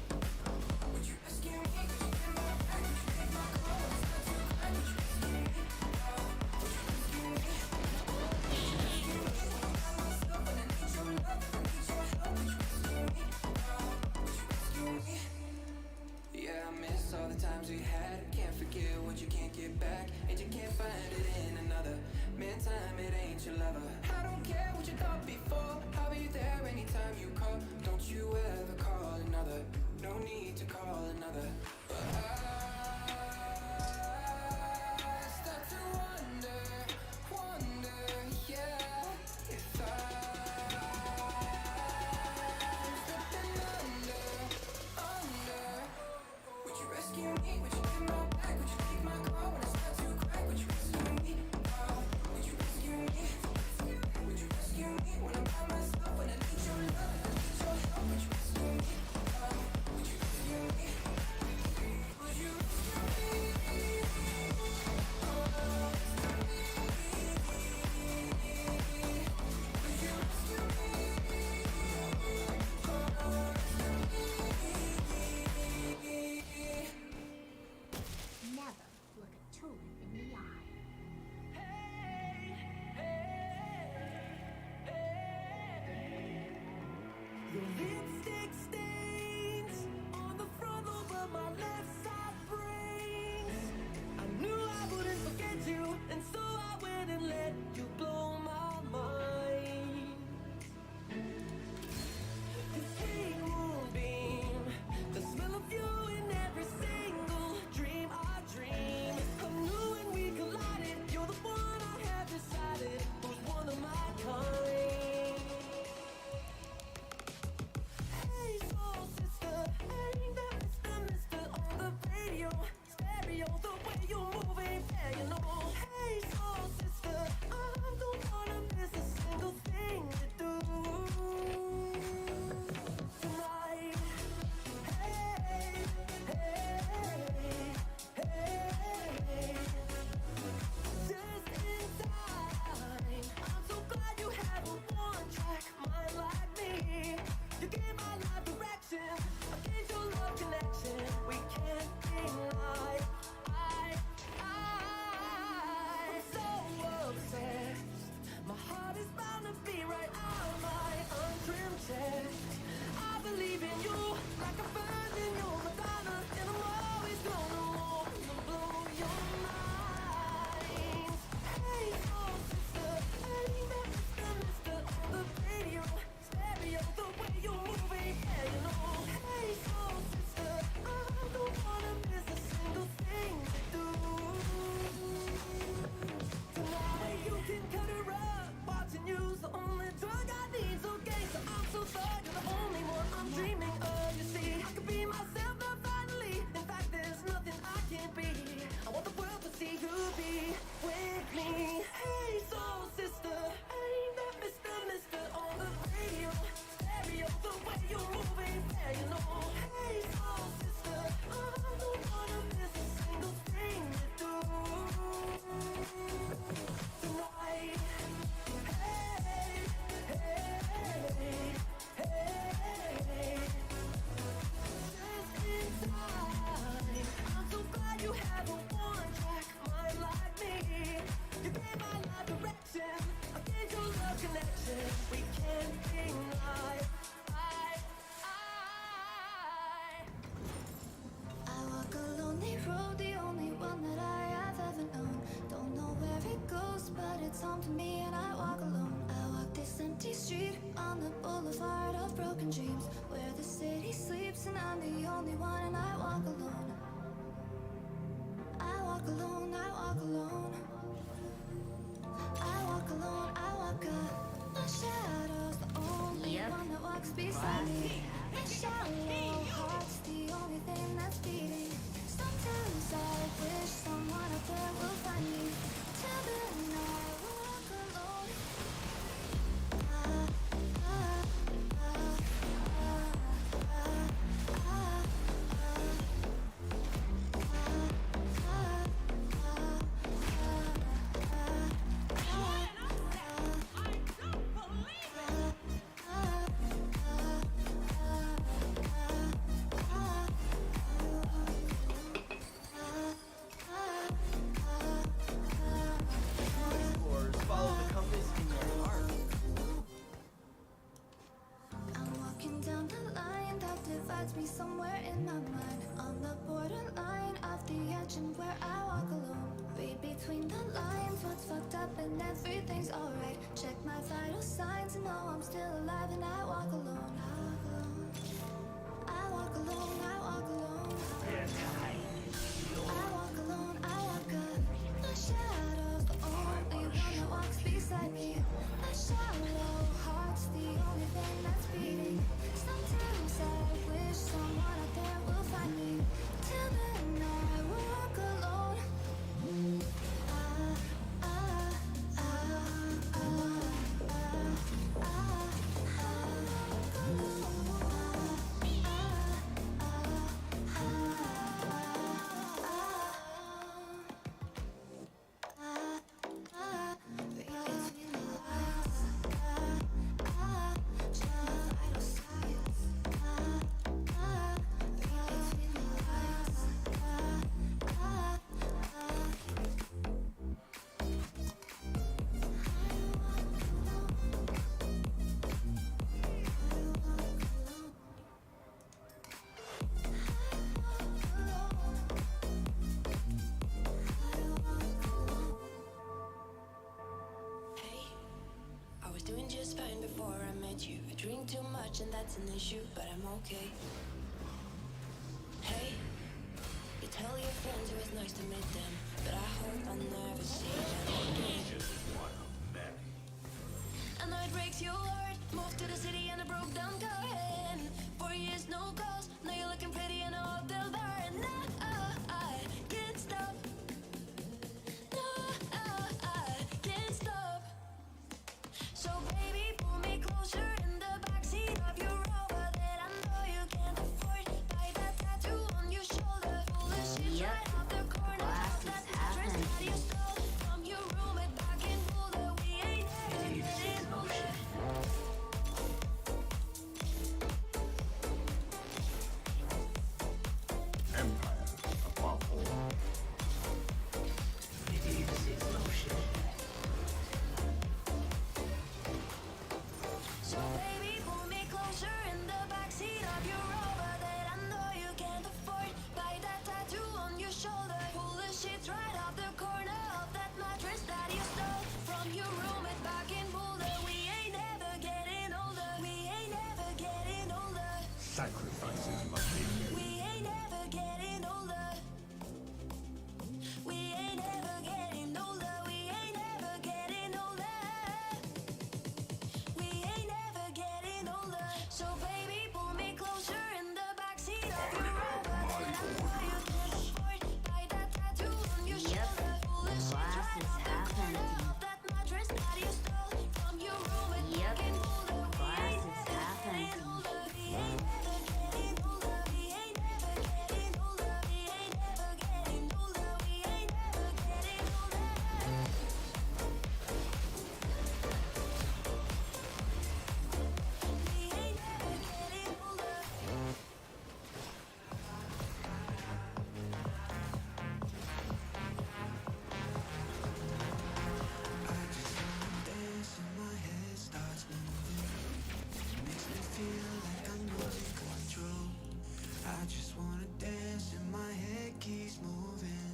Would you rescue me? Would you be my back? Would you take my heart when I start to cry? Would you rescue me? Would you rescue me? Would you rescue me when I'm by myself? When I need your love, if I need your help, would you rescue me? Would you rescue me? Yeah, I miss all the times we had. Can't forget what you can't get back, and you can't find it in another. Man, time, it ain't your lover. I don't care what you thought before. I'll be there anytime you call. Don't you ever call another. No need to call another. But I start to wonder, yeah, if I'm slipping under. Would you rescue me? Would you get my back? Would you take my call when I start to cry? Would you rescue me? Would you rescue me? Would you rescue me when I'm by myself? When I need your love, I need your help. Would you rescue me? Would you rescue me? Would you rescue me? Would you rescue me? Never look a tulip in the eye. Your lipstick stains on the front lobe of my left side brains. I knew I wouldn't forget you, and so I went and let you blow my mind. This sweet moonbeam, the smell of you in every single dream I dream. I knew when we collided, you're the one I have decided was one of my kind. Hey, soul sister, ain't that Mr. on the radio? Stereo, the way you move ain't fair, you know. Hey, soul sister, I don't wanna miss a single thing you do tonight. Hey, just in time. I'm so glad you have a one-track mind like me. You gave my life direction, I gave your love connection. We can't deny. I'm so obsessed. My heart is bound to be right out of my untrimmed chest. I believe in you like a virgin, you're Madonna, and I'm always gonna want to blow your mind. Hey, soul sister, ain't that Mr. on the radio? Stereo, the way you move ain't fair, you know. Hey, soul sister, I don't wanna miss a single thing you do tonight. You can cut her up, watching you's the only drug I need. So gangsta, I'm so sorry, you're the only one I'm dreaming of. You see, I could be myself now finally. In fact, there's nothing I can't be. I want the world to see you be with me. Hey, soul sister, ain't that Mr. on the radio? Stereo, the way you move ain't fair, you know. Hey, soul sister, I don't wanna miss a single thing you do tonight. Hey, just in time. I'm so glad you have a one-track mind like me. You gave my life direction, I gave your love connection. We can't deny. I walk a lonely road, the only one that I have ever known. Don't know where it goes, but it's home to me, and I walk alone. I walk this empty street on the boulevard of broken dreams, where the city sleeps and I'm the only one, and I walk alone. I walk alone, I walk alone. I walk alone, I walk up. and everything's alright. Check my vital signs and know I'm still alive, and I walk alone. I walk alone. I walk alone. I walk alone. I walk alone. My shadow's the only one that walks beside me. My shallow heart's the only thing that's beating. Sometimes I wish someone out there will find me. Till then I walk alone. I was doing just fine before I met you. I drink too much and that's an issue, but I'm okay. Hey, you tell your friends it was nice to meet them, but I hope I never see them again. I know it breaks your heart. Moved to the city and I broke down car. And 4 years no calls. Now you're looking pretty in a hotel bar, and I can't stop. No, I can't stop. So baby, pull me closer in the backseat of your Rover that I know you can't afford. Buy that tattoo on your shoulder, pull the shit right off the corner of that mattress that you stole from your roommate back in Boulder. We ain't never getting older. Empire above all. So baby, pull me closer in the backseat of your Rover that I know you can't afford. Buy that tattoo on your shoulder, pull the sheets right off the corner of that mattress that you stole from your roommate back in Boulder. We ain't never getting older. We ain't never getting older. Sacrifices must be made. We ain't never getting older. We ain't never getting older. We ain't never getting older. We ain't never getting older. So baby, pull me closer in the backseat of your Rover that I know you can't afford. Buy that tattoo on your shoulder, pull the sheets right off the corner of that mattress that you stole from your roommate back in Boulder. We ain't never getting older. We ain't never getting older. We ain't never getting older. We ain't never getting older. We ain't never getting older. We ain't never getting older. Dance in my head starts moving. It makes me feel like I'm losing control. I just wanna dance and my head keeps moving.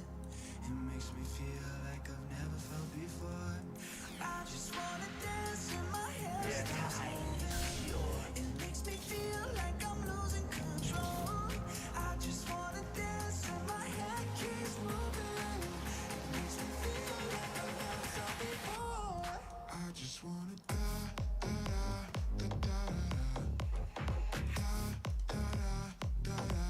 It makes me feel like I've never felt before. I just wanna dance and my head starts moving. It makes me feel like I'm losing control. I just wanna dance and my head keeps moving. It makes me feel like I've never felt before. I just wanna da da da da da da da da da da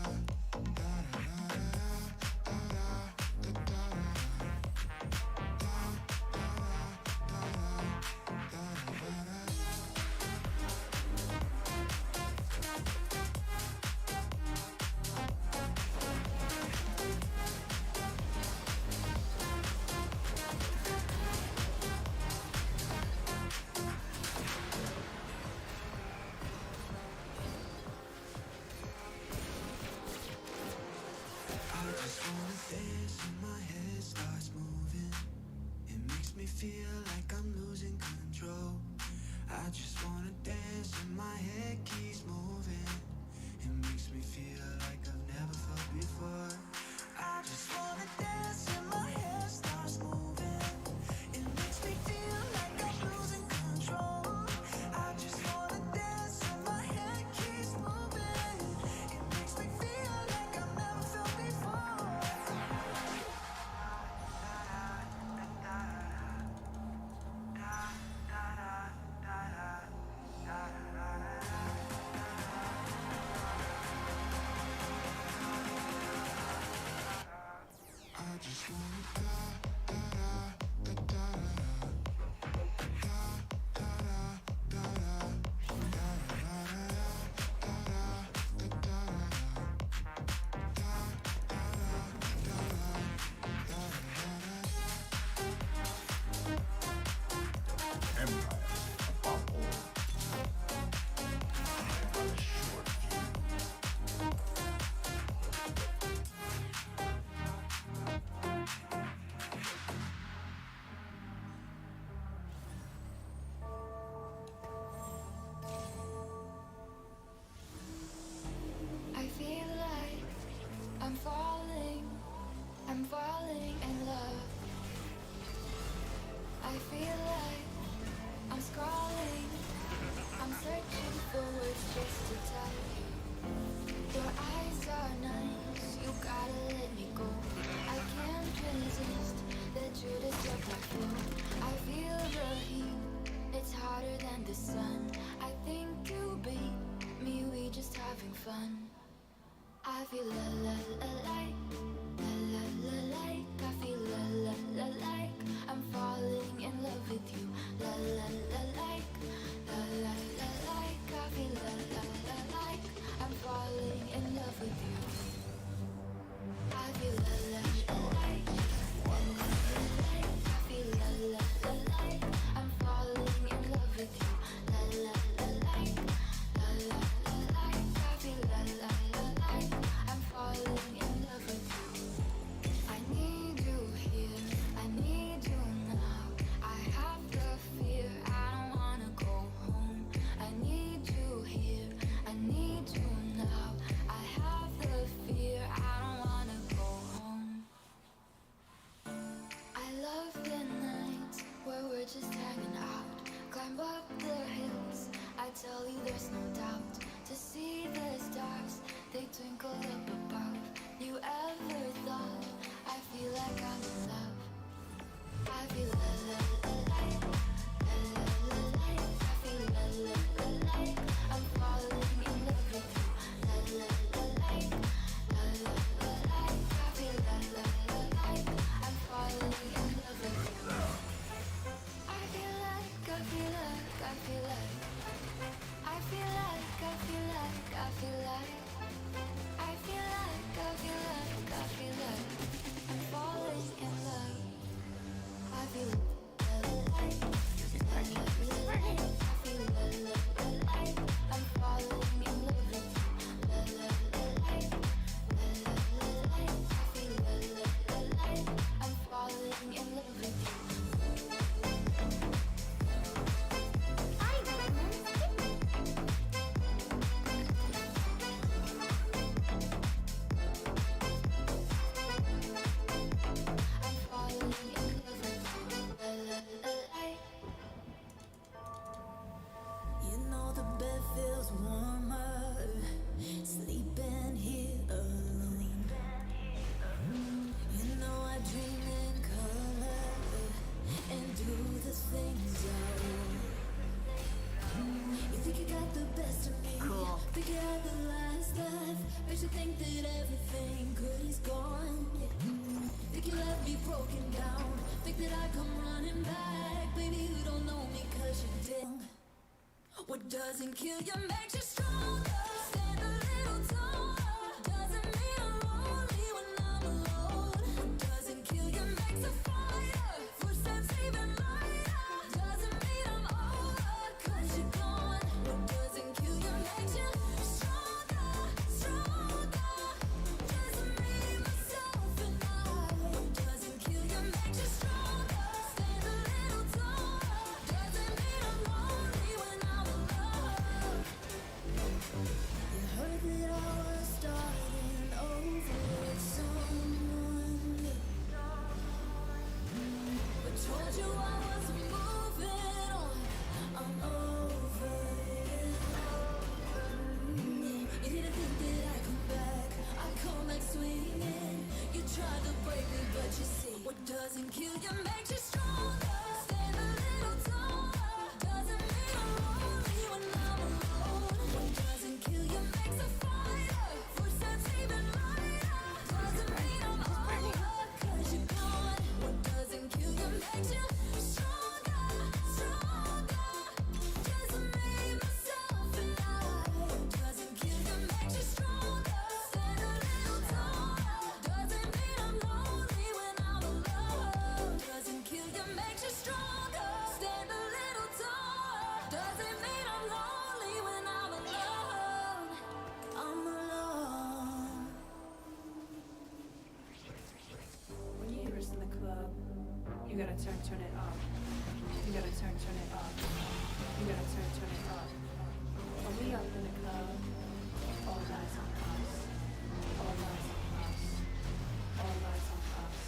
I just wanna dance and my head starts moving. It makes me feel like I'm losing control. I just wanna dance and my head keeps moving. It makes me feel like I've never felt before. I just wanna dance and my head starts moving. It makes me feel feel like I'm scrolling. I'm searching for words just to tell you. Your eyes are nice, you gotta let me go. I can't resist that you disturb my flow. I feel the heat, it's hotter than the sun. I think to be me, we just having fun. I feel la la la like, la la la like. I feel la la la like, I'm falling in love with you. La la la like, la la la like. I feel la la la like, I'm falling in love with you. I feel la la la like, la la la like. I feel la la la like, I'm falling in love with you. La la la like, la la la like. I feel la la la like, I'm falling in love with you. I need you here, I need you now. I have the fear, I don't wanna go home. I need you here, I need you now. I have the fear, I don't wanna go home. I love the nights where we're just hanging out. Climb up the hills, I tell you there's no doubt. To see the stars, they twinkle up above. You ever thought I feel like I'm in love? I feel la la la like, la la la like. I feel la la la like, I'm falling in love with you. La la la like, la la la like. I feel la la la like, I'm falling in love with you. I feel like, I feel like, I feel like, I feel like, I feel like, I feel like, I feel like, I feel like, I feel like, I'm falling in love. I feel la la like, la la la like. I feel la la la like, I'm falling in love with you. La la la like, la la la like. I feel la la la like, I'm falling in love with you. You know the bed feels warmer, sleeping here alone. You know I dream in color and do the things I want. You think you got the best of me, think you had the last laugh, makes you think that everything good is gone. Think you left me broken down, think that I come running back. Baby, you don't know me 'cause you didn't. What doesn't kill you makes you stronger. Stand a little taller. Doesn't mean I'm lonely when I'm alone. What doesn't kill you makes a fire. Footsteps even lighter. Doesn't mean I'm over 'cause you're gone. What doesn't kill you makes you stronger, stronger. Just me, myself, and I. What doesn't kill you makes you stronger. Stand a little taller. Doesn't mean I'm lonely when I'm alone. You heard that I was starting over with someone new, but told you I wasn't moving on. I'm over it. You didn't think that I'd come back. I'd come back swinging. You tried to break me, but you see, what doesn't kill you makes you stronger. Stand a little taller. Doesn't mean I'm lonely when I'm alone. What doesn't kill you makes a fire. Footsteps even lighter. Doesn't mean I'm over 'cause you're gone. What doesn't kill you makes you stronger, stronger. Just me, myself, and I. What doesn't kill you makes you stronger. Stand a little taller. Doesn't mean I'm lonely when I'm alone. Doesn't kill you makes you stronger. Stand a little taller. Doesn't mean I'm lonely when I'm alone. I'm alone. When you hear us in the club, you gotta turn it up. You gotta turn it up. You gotta turn it up. When we up in the club, all eyes on us. All eyes on us. All eyes on us.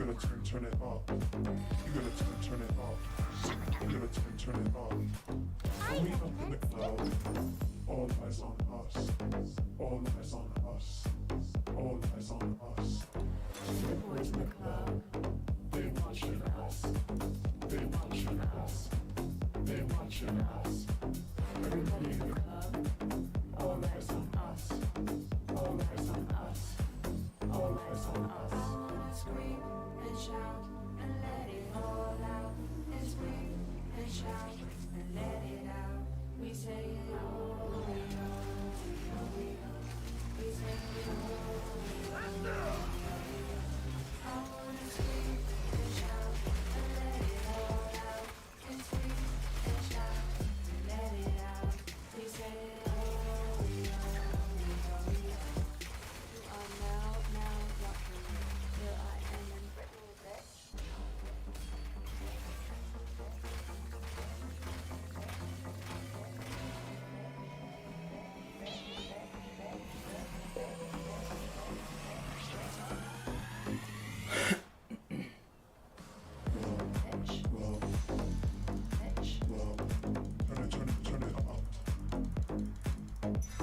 You gotta turn it up. You gotta turn it up. You gotta turn it up. When we up in the club, all eyes on us. All eyes on us. All eyes on us. The boys in the club. They watching us. They watching us. They watching us. Everybody in the club. All eyes on us. All eyes on us. All eyes on us. I wanna scream and shout and let it all out. And scream and shout and let it out. We say it all. We say it all. I wanna scream and shout and let it all out. And scream and shout and let it out. We say it all. You are now rocking. Here I am in Britney, bitch. Bitch. Bitch. Turn it up. Bitch. Bitch. Turn it up. Bitch.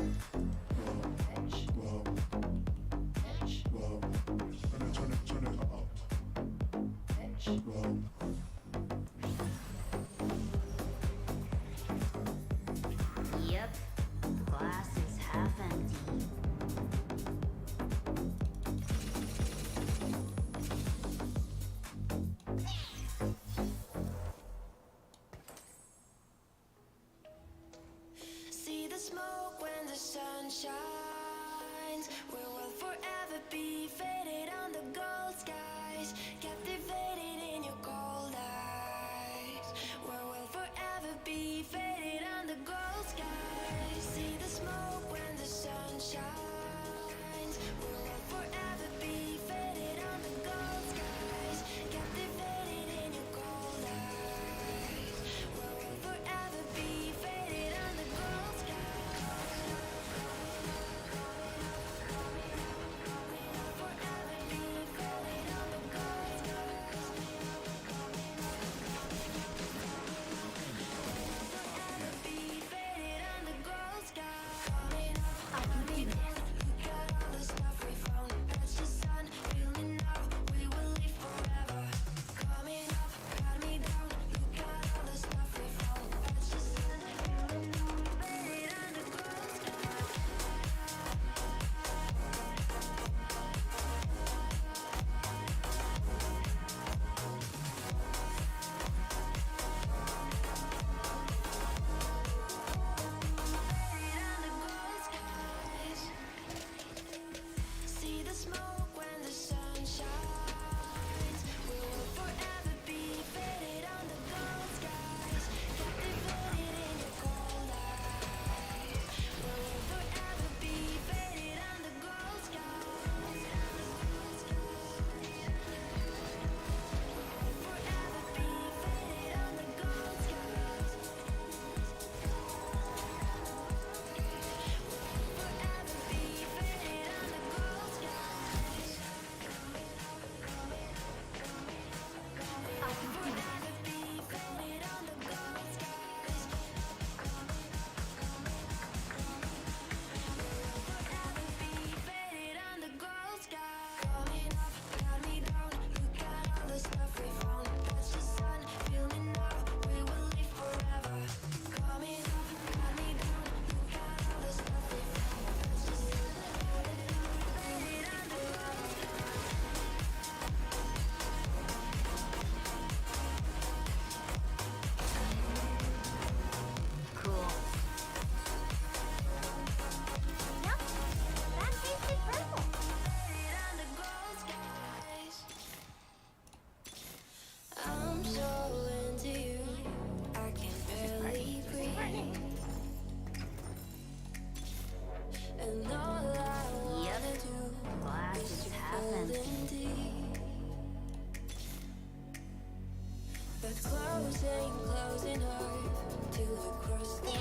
Yep, glass is half empty. See the smoke when the sun shines. Where we'll forever be faded on the gold skies, captivated in your cold eyes. Where we'll forever be faded on the gold skies. See the smoke when the sun shines. Where we'll forever be faded on the gold skies, captivated in your cold eyes. Where we'll forever be faded on the gold skies. Forever be faded on the gold skies. Forever be faded on the gold skies. Coming up, coming down. Look at all the stuff we found. Touch the sun, feel me now. We will live forever. Coming up, got me down. Look at all the stuff we found. Touch the sun, feel me now. Faded on the gold skies. Faded on the gold skies. See the smoke when the sun shines. We will forever be faded on the gold skies, captivated in your cold eyes. We will forever be faded on the gold skies. Forever be faded on the gold skies. Forever be faded on the gold skies. Forever be faded on the gold skies. Forever be faded on the gold skies. Coming up, got me down. Look at all the stuff we found. Touch the sun, feel me now. We will live forever. Coming up, got me down. Look at all the stuff we found. Touch the sun, faded on the gold skies. Cool. Yep, that tasted purple. Faded on the gold skies. I'm so into you, I can barely breathe. And all I wanna do Glass is half hold empty. in deep. But closing hard till we cross the